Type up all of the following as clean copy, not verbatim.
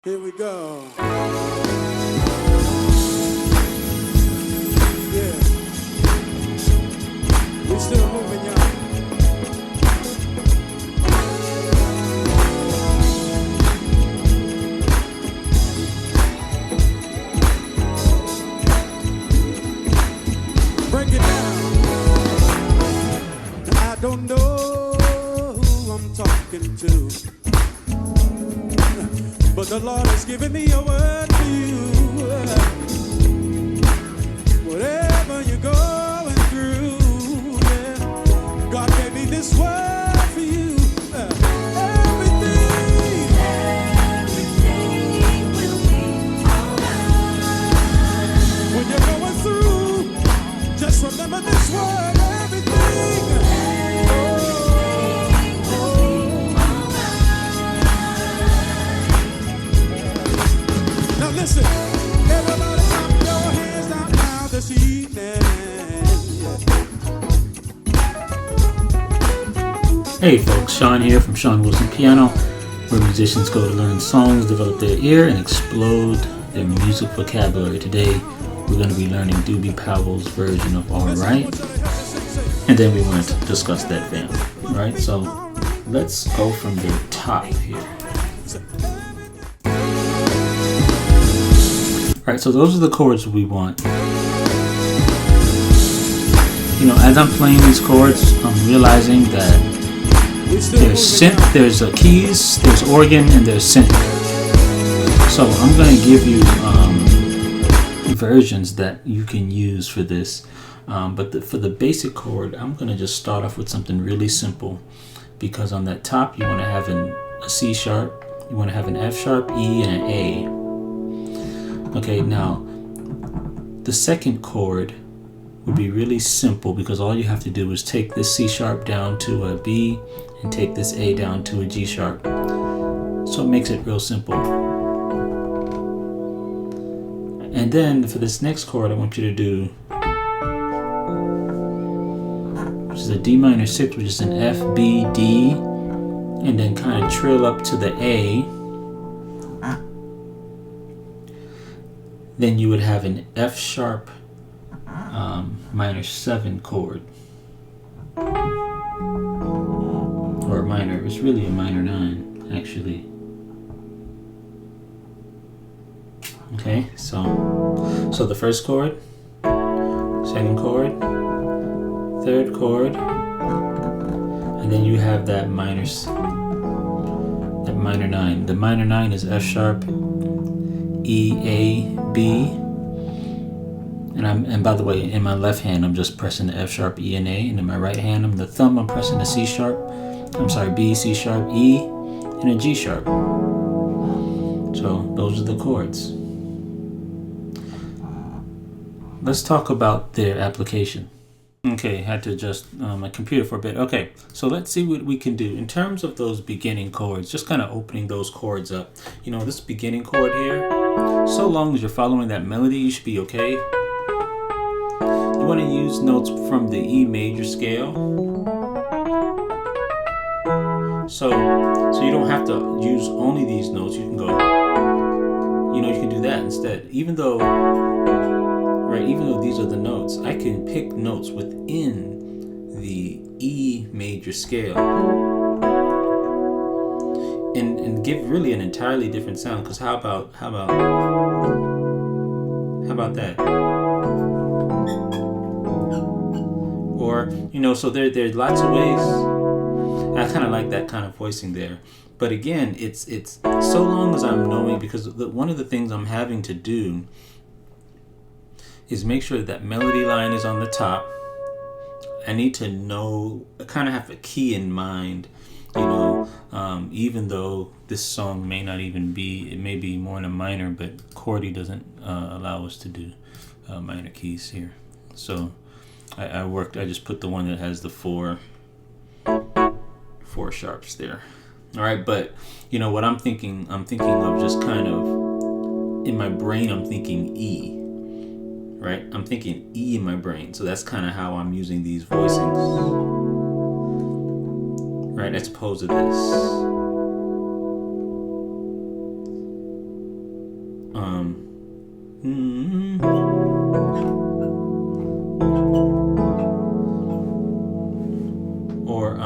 Here we go. Yeah. We're still moving, y'all. Break it down. I don't know who I'm talking to, but the Lord has given me a word for you. Whatever you're going through, yeah, God gave me this word for you. Everything will be alright. When you're going through, just remember this word. Everything. Now listen, everybody clap your hands out now this evening. Hey folks, Sean here from Sean Wilson Piano, where musicians go to learn songs, develop their ear, and explode their music vocabulary. Today, we're going to be learning Doobie Powell's version of Alright, and then we want to discuss that family. Alright, so let's go from the top here. Alright, so those are the chords we want. You know, as I'm playing these chords, I'm realizing that there's synth, there's keys, there's organ, and there's synth. So I'm going to give you versions that you can use for this. But for the basic chord, I'm going to just start off with something really simple. Because on that top, you want to have a C sharp, you want to have an F sharp, E, and an A. Okay, now the second chord would be really simple because all you have to do is take this C sharp down to a B and take this A down to a G sharp. So it makes it real simple. And then for this next chord, I want you to do, which is a D minor 6, which is an F, B, D, and then kind of trill up to the A. Then you would have an F sharp minor 7 chord, or minor. It's really a minor 9 actually. Okay, so the first chord, second chord, third chord, and then you have that minor 9. The minor 9 is F sharp, E, A, B, and by the way, in my left hand I'm just pressing the F sharp, E, and A, and in my right hand I'm pressing the C sharp, B, C sharp, E, and a G sharp. So those are the chords. Let's talk about their application. Okay, had to adjust my computer for a bit. Okay, so let's see what we can do in terms of those beginning chords, just kind of opening those chords up. You know, this beginning chord here, so long as you're following that melody, you should be okay. You want to use notes from the E major scale. So you don't have to use only these notes. You can go, you can do that instead. Even though these are the notes, I can pick notes within the E major scale and give really an entirely different sound. Because how about that? Or so there's lots of ways. I kind of like that kind of voicing there. But again, it's so long as I'm knowing, because one of the things I'm having to do is make sure that melody line is on the top. I need to know, I kind of have a key in mind, even though this song may not even be, it may be more in a minor, but Chordy doesn't allow us to do minor keys here. So I just put the one that has the four sharps there. All right, but what I'm thinking of just kind of, in my brain, I'm thinking E. Right? I'm thinking E in my brain. So that's kind of how I'm using these voicings. Right? As opposed to this. or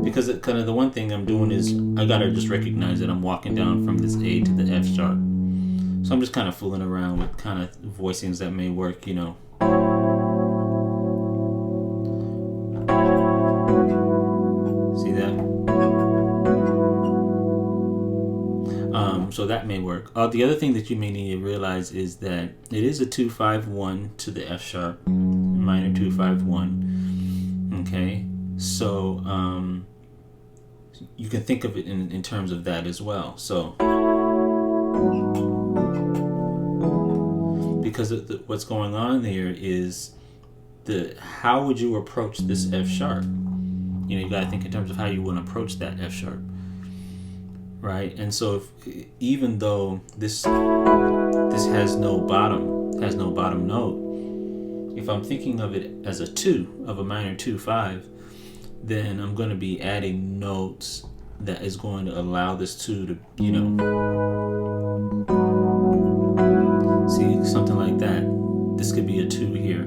because it kind of the one thing I'm doing is I gotta just recognize that I'm walking down from this A to the F sharp. So I'm just kind of fooling around with kind of voicings that may work, you know. See that? So that may work. The other thing that you may need to realize is that it is a 2-5-1 to the F sharp, minor 2-5-1. Okay, so you can think of it in terms of that as well. So because what's going on there is how would you approach this F sharp? You know, you got to think in terms of how you want to approach that F sharp, right? And so even though this has no bottom note, if I'm thinking of it as a 2 of a minor 2-5, then I'm going to be adding notes that is going to allow this 2 to, you know, see, something like that. This could be a 2 here,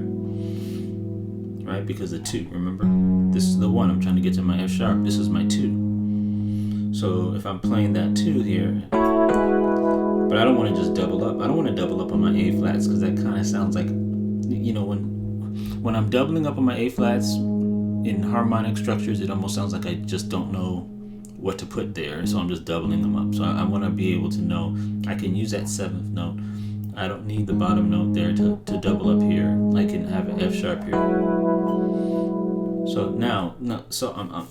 right? Because the 2, remember, this is the 1. I'm trying to get to my F sharp. This is my 2. So if I'm playing that 2 here, but I don't want to just double up. I don't want to double up on my A flats because that kind of sounds like, you know, when I'm doubling up on my A flats in harmonic structures, it almost sounds like I just don't know what to put there, so I'm just doubling them up. So I want to be able to know I can use that 7th note. I don't need the bottom note there to double up here. I can have an F sharp here. So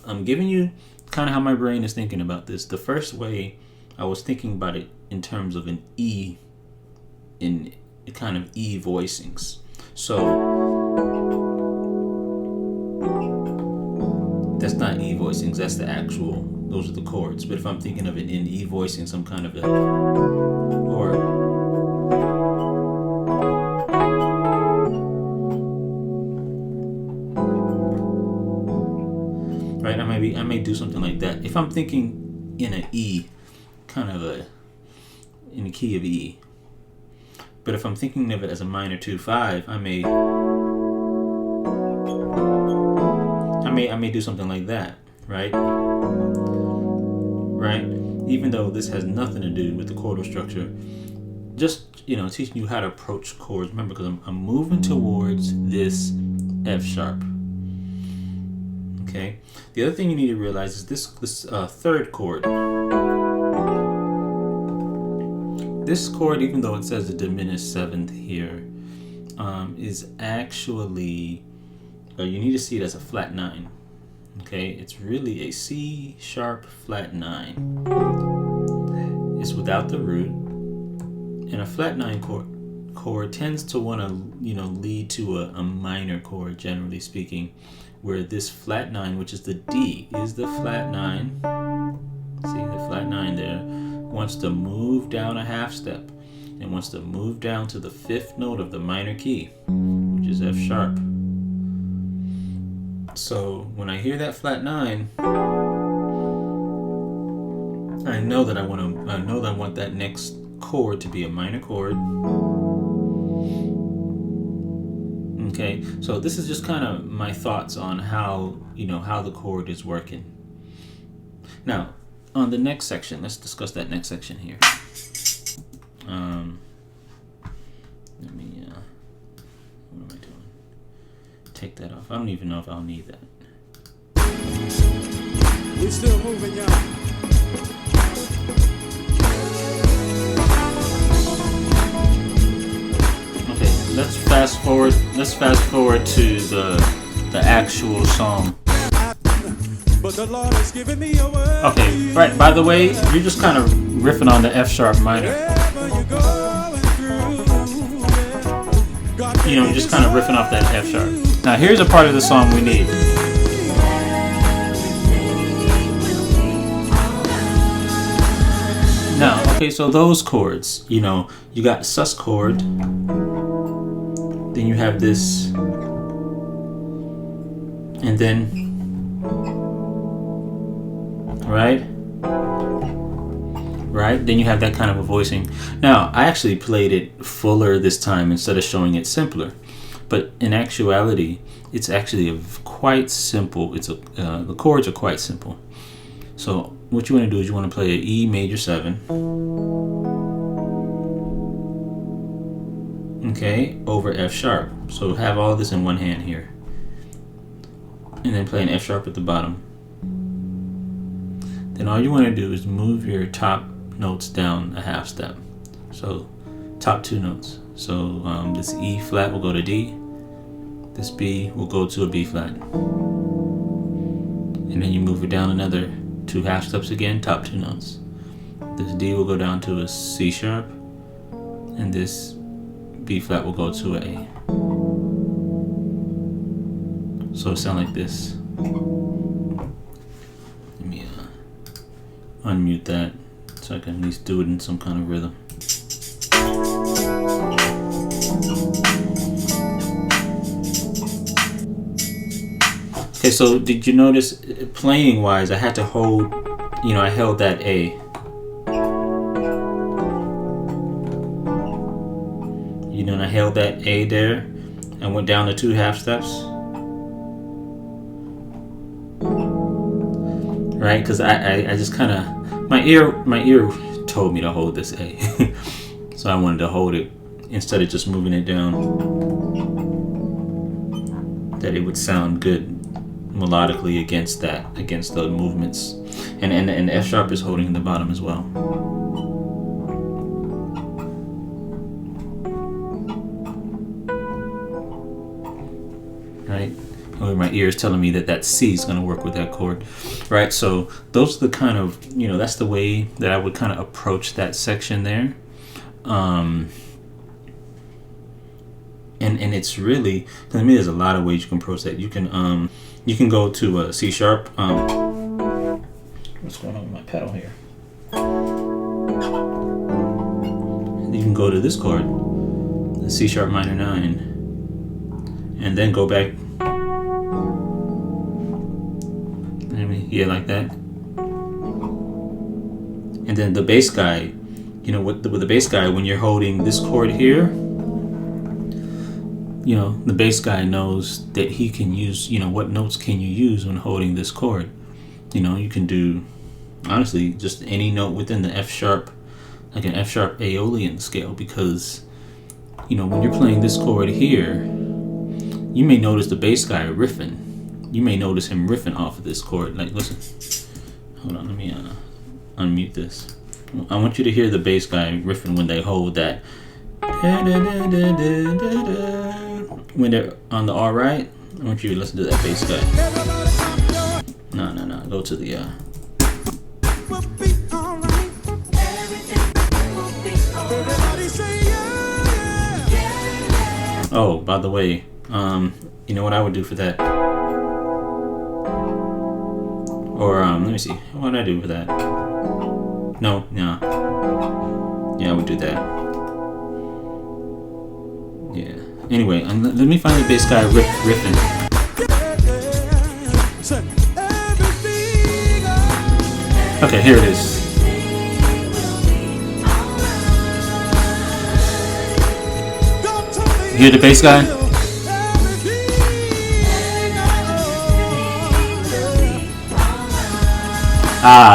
I'm giving you kind of how my brain is thinking about this. The first way I was thinking about it in terms of an E, in kind of E voicings. So that's not E voicings, that's the actual, those are the chords. But if I'm thinking of it in E voicing, some kind of a, or right, I may do something like that. If I'm thinking in an E, kind of in the key of E. But if I'm thinking of it as a minor 2-5, I may do something like that, right? Right? Even though this has nothing to do with the chordal structure, just, you know, teaching you how to approach chords. Remember, because I'm moving towards this F sharp. Okay. The other thing you need to realize is this third chord. This chord, even though it says a diminished 7th here, is actually, you need to see it as a flat 9. Okay, it's really a C sharp flat 9. It's without the root, and a flat 9 chord tends to want to, you know, lead to a minor chord, generally speaking, where this flat 9, which is the D, is the flat 9. See the flat 9 there, wants to move down a half step and wants to move down to the 5th note of the minor key, which is F sharp. So when I hear that flat 9, I know that I want that next chord to be a minor chord. Okay, so this is just kind of my thoughts on how the chord is working. Now, on the next section, let's discuss that next section here. Let me, what am I doing? Take that off. I don't even know if I'll need that. We're still moving, y'all. Okay, let's fast forward to the actual song. But the Lord has given me a word. Okay, right, by the way, you're just kind of riffing on the F sharp minor. You know, just kind of riffing off that F sharp. Now here's a part of the song we need. Now, okay, so those chords, you know, you got sus chord, then you have this, and then, right? right? Then you have that kind of a voicing. Now, I actually played it fuller this time instead of showing it simpler. But in actuality, it's actually quite simple. The chords are quite simple. So what you want to do is you want to play an E major 7. Okay, over F sharp. So have all this in one hand here. And then play an F sharp at the bottom. Then all you want to do is move your top notes down a half step. So top 2 notes. So this E flat will go to D. This B will go to a B flat. And then you move it down another 2 half steps again, top 2 notes. This D will go down to a C sharp. And this B flat will go to an A. So it sounds like this. Let me unmute that so I can at least do it in some kind of rhythm. Okay, so did you notice playing wise I had to hold, I held that A. And I held that A there and went down to 2 half steps. Right? Because I just kind of, my ear told me to hold this A. So I wanted to hold it instead of just moving it down. That it would sound good melodically against the movements. And F sharp is holding the bottom as well. Right? Or my ear is telling me that C is going to work with that chord, right? So those are the kind of, that's the way that I would kind of approach that section there. And it's really, to me, there's a lot of ways you can approach that. You can go to a C sharp. What's going on with my pedal here? You can go to this chord, the C sharp minor 9. And then go back, yeah, like that. And then the bass guy, with the bass guy, when you're holding this chord here, the bass guy knows that he can use, what notes can you use when holding this chord. You can do, honestly, just any note within the F sharp, like an F sharp Aeolian scale, because, when you're playing this chord here, you may notice the bass guy riffing. You may notice him riffing off of this chord. Like, listen. Hold on, let me unmute this. I want you to hear the bass guy riffing when they hold that. When they're on the R right, I want you to listen to that bass guy. No. Go to the Oh, by the way, you know what I would do for that? Or let me see. What would I do for that? No. Yeah, I would do that. Yeah. Anyway, let me find the bass guy riffing. Okay, here it is. You hear the bass guy?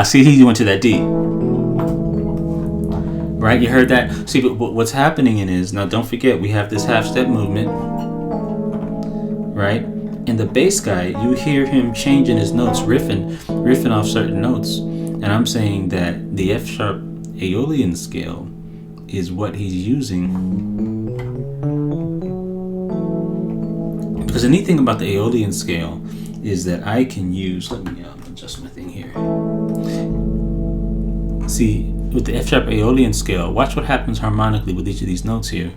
See, he went to that D. Right, you heard that? See, but what's happening is, now don't forget, we have this half step movement. Right? And the bass guy, you hear him changing his notes, riffing off certain notes. And I'm saying that the F sharp Aeolian scale is what he's using. Because the neat thing about the Aeolian scale is that I can use, let me adjust my thing here. See, with the F sharp Aeolian scale, watch what happens harmonically with each of these notes here.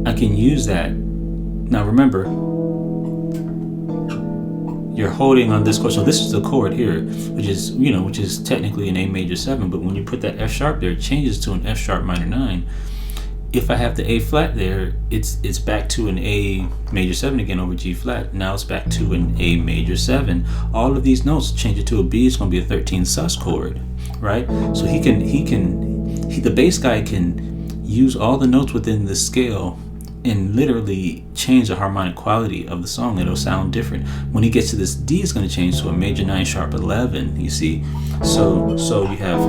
I can use that. Now remember, you're holding on this chord. So this is the chord here, which is technically an A major 7, but when you put that F sharp there, it changes to an F sharp minor 9. if I have the A flat there, it's back to an A major 7 again over G flat. Now it's back to an A major 7. All of these notes change it to a B. It's going to be a 13 sus chord, right? So the bass guy can use all the notes within the scale and literally change the harmonic quality of the song. It'll sound different. When he gets to this D, it's going to change to a major 9 sharp 11. You see, so you have.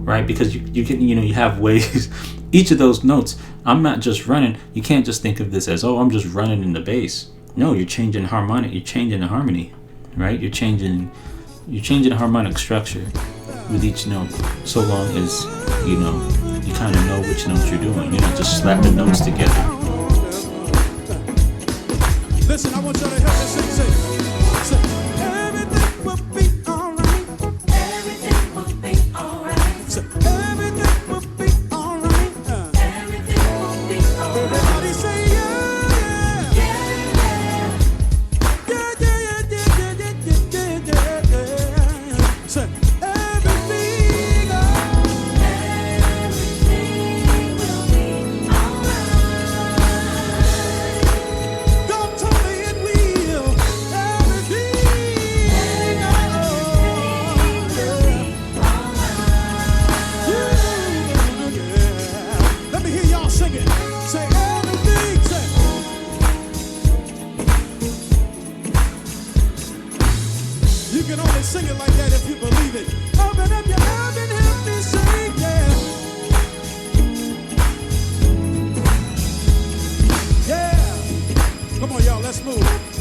Right, because you can, you have ways. Each of those notes, I'm not just running. You can't just think of this as, oh, I'm just running in the bass. No, you're changing harmonic. You're changing the harmony, right? You're changing the harmonic structure with each note. So long as you kind of know which notes you're doing. You're not just slapping notes together. Listen, I want y'all to help me sing. Everything will be alright. Everything will be alright. Everything will be alright. Everything will be alright. Everybody say yeah. Say everything. Everything will be alright. God told me it will. Everything. Let me hear y'all sing it. Say everything. Say. You can only sing it like that if you believe it. Open up your mouth and help me sing, yeah. Yeah. Come on, y'all, let's move.